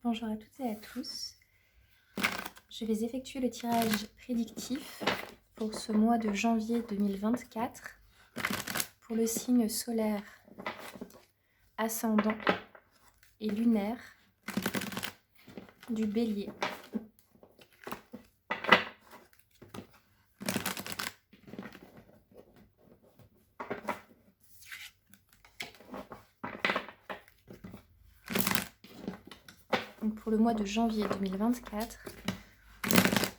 Bonjour à toutes et à tous. Je vais effectuer le tirage prédictif pour ce mois de janvier 2024 pour le signe solaire, ascendant et lunaire du Bélier. Donc pour le mois de janvier 2024,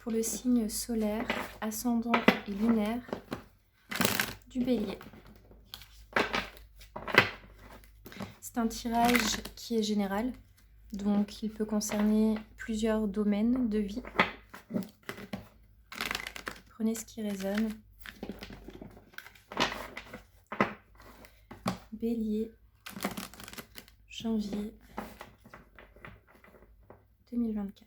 pour le signe solaire, ascendant et lunaire du Bélier. C'est un tirage qui est général, donc il peut concerner plusieurs domaines de vie. Prenez ce qui résonne. Bélier, janvier 2024.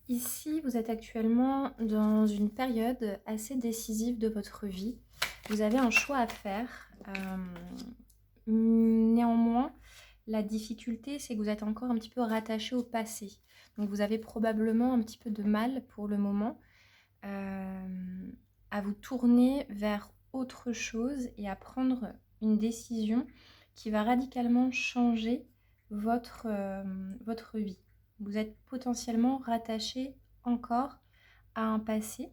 Ici, vous êtes actuellement dans une période assez décisive de votre vie. Vous avez un choix à faire. Néanmoins, la difficulté, c'est que vous êtes encore un petit peu rattaché au passé. Donc, vous avez probablement un petit peu de mal pour le moment à vous tourner vers autre chose et à prendre une décision qui va radicalement changer votre vie. Vous êtes potentiellement rattaché encore à un passé.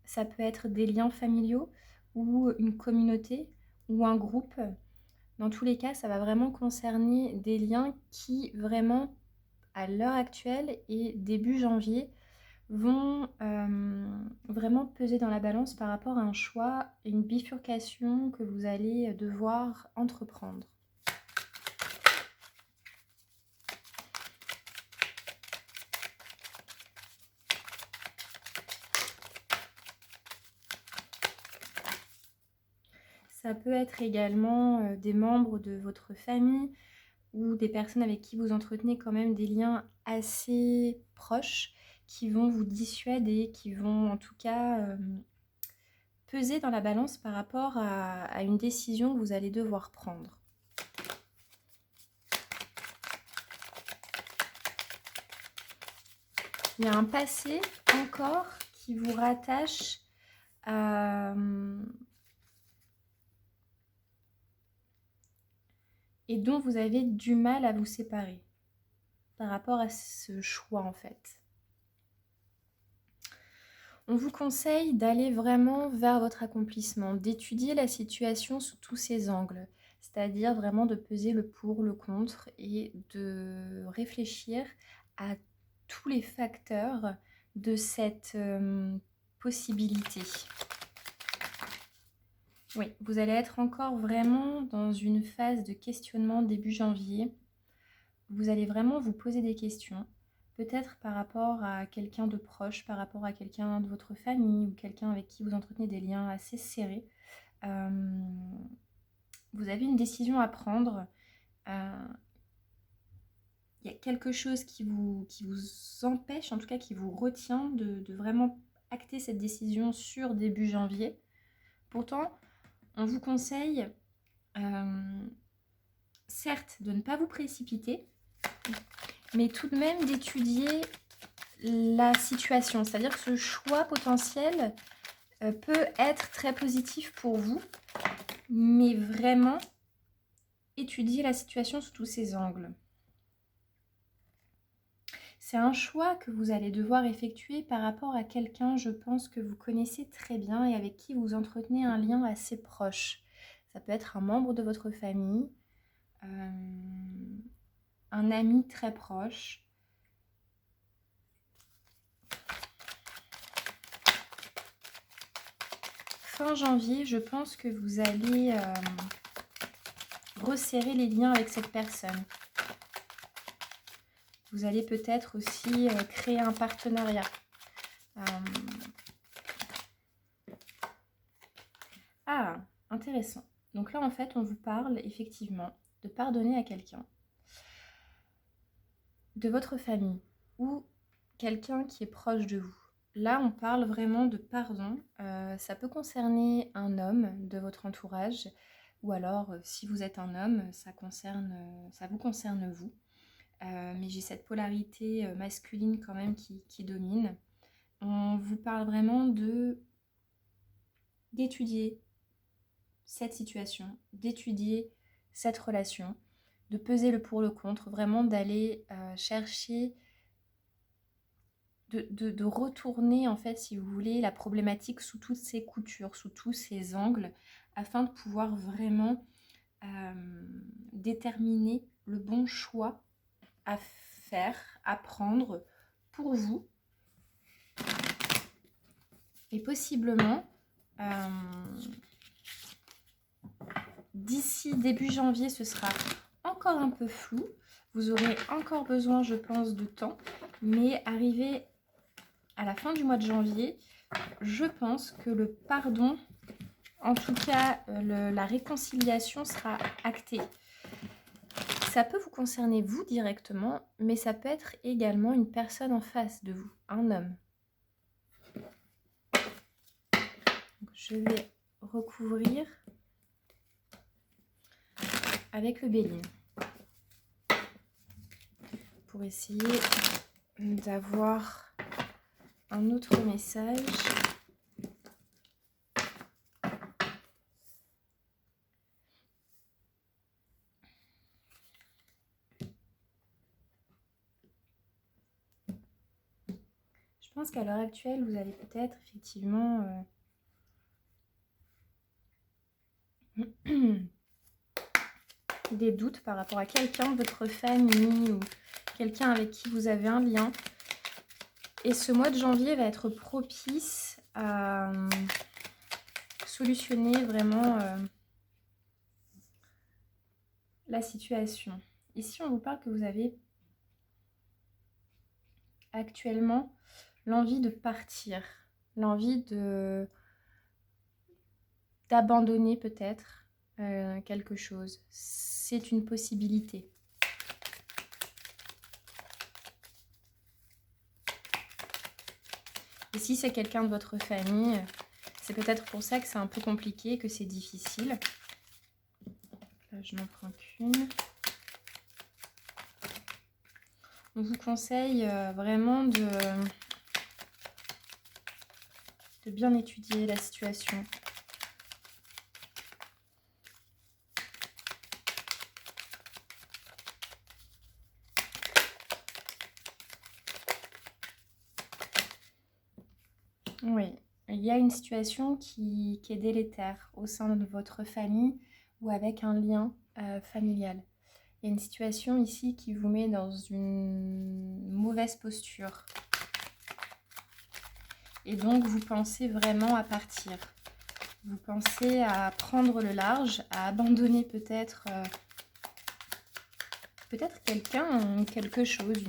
Ça peut être des liens familiaux ou une communauté ou un groupe. Dans tous les cas, ça va vraiment concerner des liens qui vraiment, à l'heure actuelle et début janvier, vont vraiment peser dans la balance par rapport à un choix et une bifurcation que vous allez devoir entreprendre. Ça peut être également des membres de votre famille ou des personnes avec qui vous entretenez quand même des liens assez proches qui vont vous dissuader, qui vont en tout cas peser dans la balance par rapport à une décision que vous allez devoir prendre. Il y a un passé encore qui vous rattache et dont vous avez du mal à vous séparer par rapport à ce choix en fait. On vous conseille d'aller vraiment vers votre accomplissement, d'étudier la situation sous tous ses angles, c'est-à-dire vraiment de peser le pour, le contre et de réfléchir à tous les facteurs de cette possibilité. Oui, vous allez être encore vraiment dans une phase de questionnement début janvier. Vous allez vraiment vous poser des questions, peut-être par rapport à quelqu'un de proche, par rapport à quelqu'un de votre famille ou quelqu'un avec qui vous entretenez des liens assez serrés. Vous avez une décision à prendre. Il y a quelque chose qui vous empêche, en tout cas qui vous retient de vraiment acter cette décision sur début janvier. Pourtant, on vous conseille, certes, de ne pas vous précipiter, mais tout de même d'étudier la situation. C'est-à-dire que ce choix potentiel peut être très positif pour vous, mais vraiment étudier la situation sous tous ses angles. C'est un choix que vous allez devoir effectuer par rapport à quelqu'un, je pense, que vous connaissez très bien et avec qui vous entretenez un lien assez proche. Ça peut être un membre de votre famille, un ami très proche. Fin janvier, je pense que vous allez resserrer les liens avec cette personne. Vous allez peut-être aussi créer un partenariat Euh, Ah, intéressant. Donc là, en fait, on vous parle effectivement de pardonner à quelqu'un de votre famille ou quelqu'un qui est proche de vous. Là, on parle vraiment de pardon. Ça peut concerner un homme de votre entourage, ou alors, si vous êtes un homme, ça vous concerne vous. Mais j'ai cette polarité masculine quand même qui domine. On vous parle vraiment d'étudier cette situation, d'étudier cette relation, de peser le pour le contre, vraiment d'aller chercher, de retourner en fait, si vous voulez, la problématique sous toutes ses coutures, sous tous ses angles, afin de pouvoir vraiment déterminer le bon choix à faire, à prendre pour vous. Et possiblement, d'ici début janvier, ce sera encore un peu flou. Vous aurez encore besoin, je pense, de temps. Mais arrivé à la fin du mois de janvier, je pense que le pardon, en tout cas la réconciliation sera actée. Ça peut vous concerner vous directement, mais ça peut être également une personne en face de vous, un homme. Donc, je vais recouvrir avec le Béline pour essayer d'avoir un autre message. Je pense qu'à l'heure actuelle, vous avez peut-être effectivement des doutes par rapport à quelqu'un de votre famille ou quelqu'un avec qui vous avez un lien. Et ce mois de janvier va être propice à solutionner vraiment la situation. Ici, on vous parle que vous avez actuellement l'envie de partir, l'envie d'abandonner peut-être quelque chose. C'est une possibilité. Et si c'est quelqu'un de votre famille, c'est peut-être pour ça que c'est un peu compliqué, que c'est difficile. Là, je n'en prends qu'une. On vous conseille vraiment de bien étudier la situation. Oui, il y a une situation qui est délétère au sein de votre famille ou avec un lien familial. Il y a une situation ici qui vous met dans une mauvaise posture. Et donc, vous pensez vraiment à partir. Vous pensez à prendre le large, à abandonner peut-être quelqu'un, quelque chose,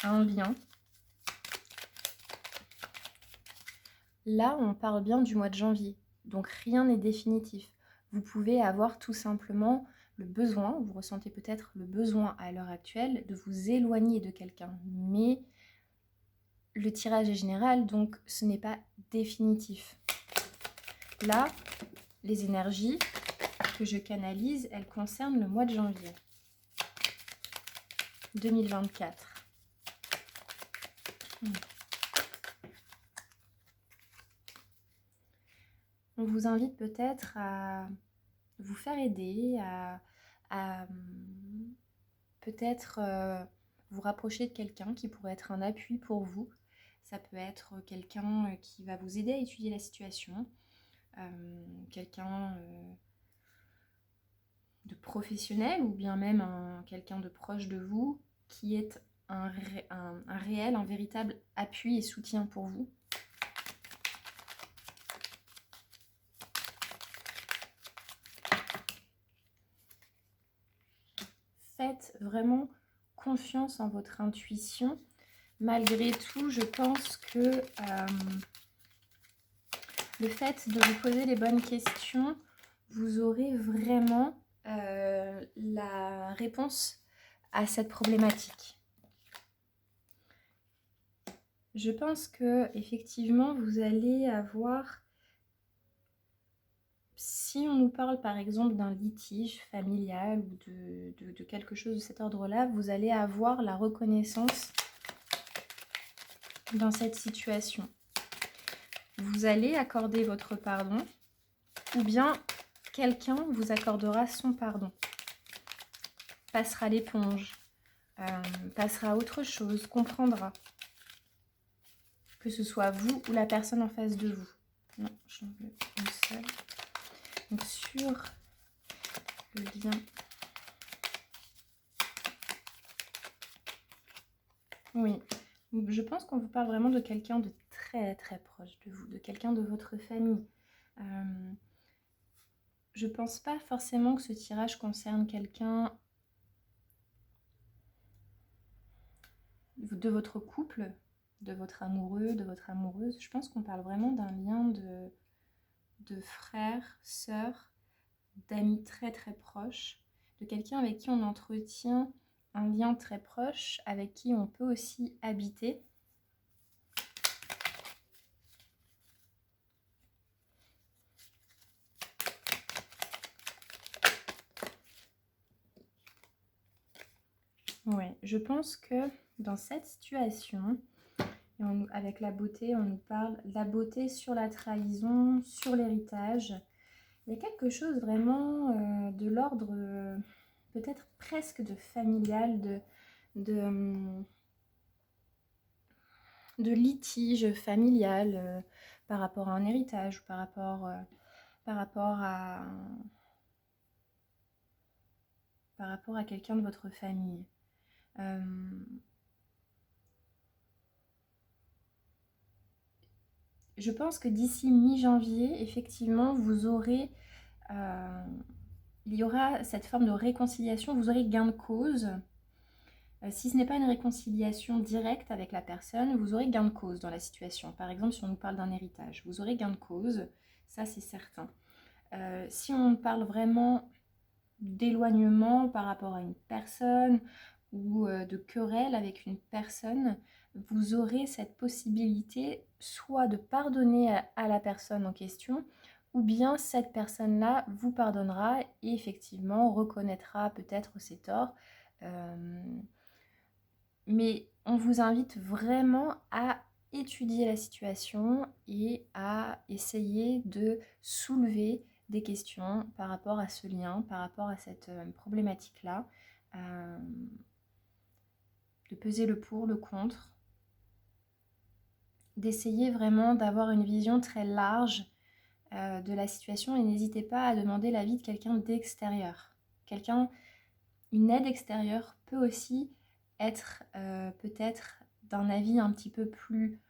un lien. Là, on parle bien du mois de janvier, donc rien n'est définitif. Vous pouvez avoir tout simplement le besoin, vous ressentez peut-être le besoin à l'heure actuelle de vous éloigner de quelqu'un, mais le tirage est général, donc ce n'est pas définitif. Là, les énergies que je canalise, elles concernent le mois de janvier 2024. On vous invite peut-être à vous faire aider, à peut-être vous rapprocher de quelqu'un qui pourrait être un appui pour vous. Ça peut être quelqu'un qui va vous aider à étudier la situation, quelqu'un de professionnel ou bien même quelqu'un de proche de vous qui est un réel, un véritable appui et soutien pour vous. Faites vraiment confiance en votre intuition, malgré tout, je pense que le fait de vous poser les bonnes questions, vous aurez vraiment la réponse à cette problématique. Je pense que effectivement, vous allez avoir, si on nous parle par exemple d'un litige familial ou de quelque chose de cet ordre-là, vous allez avoir la reconnaissance dans cette situation. Vous allez accorder votre pardon, ou bien quelqu'un vous accordera son pardon, passera l'éponge, passera à autre chose, comprendra. Que ce soit vous ou la personne en face de vous. Non, j'en veux une seule. Donc sur le lien. Oui, je pense qu'on vous parle vraiment de quelqu'un de très très proche de vous, de quelqu'un de votre famille. Je pense pas forcément que ce tirage concerne quelqu'un de votre couple, de votre amoureux, de votre amoureuse. Je pense qu'on parle vraiment d'un lien de frère, sœur, d'amis très très proches, de quelqu'un avec qui on entretient un lien très proche, avec qui on peut aussi habiter. Ouais, je pense que dans cette situation, et avec la beauté, on nous parle de la beauté sur la trahison, sur l'héritage. Il y a quelque chose vraiment de l'ordre, peut-être presque de familial, de, de litige familial par rapport à un héritage ou par rapport à quelqu'un de votre famille. Je pense que d'ici mi-janvier, effectivement, il y aura cette forme de réconciliation, vous aurez gain de cause. Si ce n'est pas une réconciliation directe avec la personne, vous aurez gain de cause dans la situation. Par exemple, si on nous parle d'un héritage, vous aurez gain de cause, ça c'est certain. Si on parle vraiment d'éloignement par rapport à une personne ou de querelle avec une personne, vous aurez cette possibilité soit de pardonner à la personne en question, ou bien cette personne-là vous pardonnera et effectivement reconnaîtra peut-être ses torts. Mais on vous invite vraiment à étudier la situation et à essayer de soulever des questions par rapport à ce lien, par rapport à cette problématique-là, de peser le pour, le contre, d'essayer vraiment d'avoir une vision très large de la situation et n'hésitez pas à demander l'avis de quelqu'un d'extérieur. Une aide extérieure peut aussi être peut-être d'un avis un petit peu plus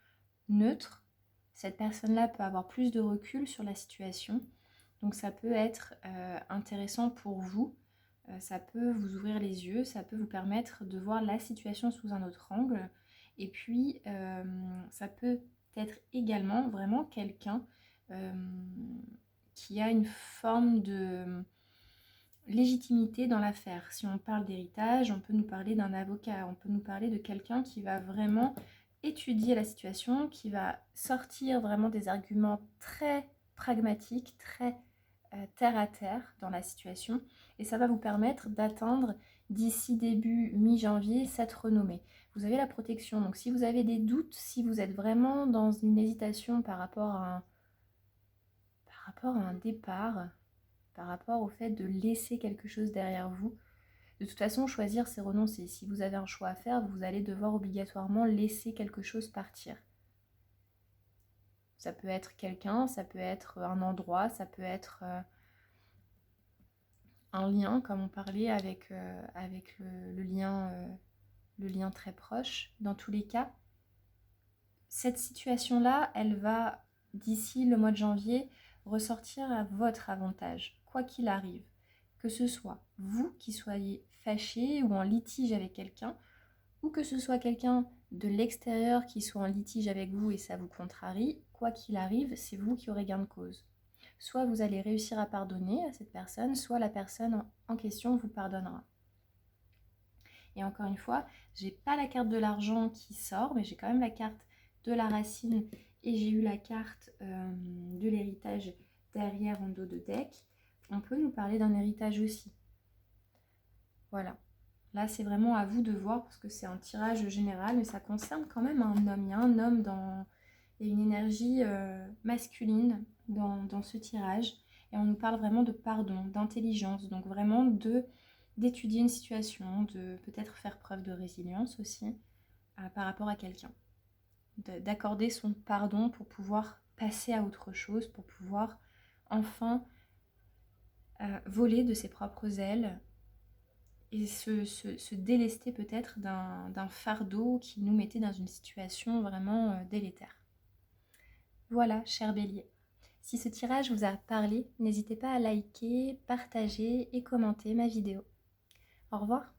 neutre. Cette personne-là peut avoir plus de recul sur la situation. Donc ça peut être intéressant pour vous. Ça peut vous ouvrir les yeux, ça peut vous permettre de voir la situation sous un autre angle. Et puis, ça peut être également vraiment quelqu'un qui a une forme de légitimité dans l'affaire. Si on parle d'héritage, on peut nous parler d'un avocat, on peut nous parler de quelqu'un qui va vraiment étudier la situation, qui va sortir vraiment des arguments très pragmatiques, très terre à terre dans la situation, et ça va vous permettre d'atteindre d'ici début mi-janvier cette renommée. Vous avez la protection, donc si vous avez des doutes, si vous êtes vraiment dans une hésitation par rapport à un départ, par rapport au fait de laisser quelque chose derrière vous. De toute façon, choisir, c'est renoncer. Si vous avez un choix à faire, vous allez devoir obligatoirement laisser quelque chose partir. Ça peut être quelqu'un, ça peut être un endroit, ça peut être un lien, comme on parlait avec le lien très proche. Dans tous les cas, cette situation-là, elle va, d'ici le mois de janvier, ressortir à votre avantage, quoi qu'il arrive. Que ce soit vous qui soyez fâché ou en litige avec quelqu'un, ou que ce soit quelqu'un de l'extérieur qui soit en litige avec vous et ça vous contrarie, quoi qu'il arrive, c'est vous qui aurez gain de cause. Soit vous allez réussir à pardonner à cette personne, soit la personne en question vous pardonnera. Et encore une fois, j'ai pas la carte de l'argent qui sort, mais j'ai quand même la carte de la racine et j'ai eu la carte de l'héritage derrière en dos de deck. On peut nous parler d'un héritage aussi. Voilà. Là, c'est vraiment à vous de voir parce que c'est un tirage général, mais ça concerne quand même un homme. Il y a un homme dans... Il y a une énergie masculine dans ce tirage. Et on nous parle vraiment de pardon, d'intelligence. Donc vraiment d'étudier une situation, de peut-être faire preuve de résilience aussi par rapport à quelqu'un. D'accorder son pardon pour pouvoir passer à autre chose, pour pouvoir enfin voler de ses propres ailes et se délester peut-être d'un fardeau qui nous mettait dans une situation vraiment délétère. Voilà, cher Bélier. Si ce tirage vous a parlé, n'hésitez pas à liker, partager et commenter ma vidéo. Au revoir.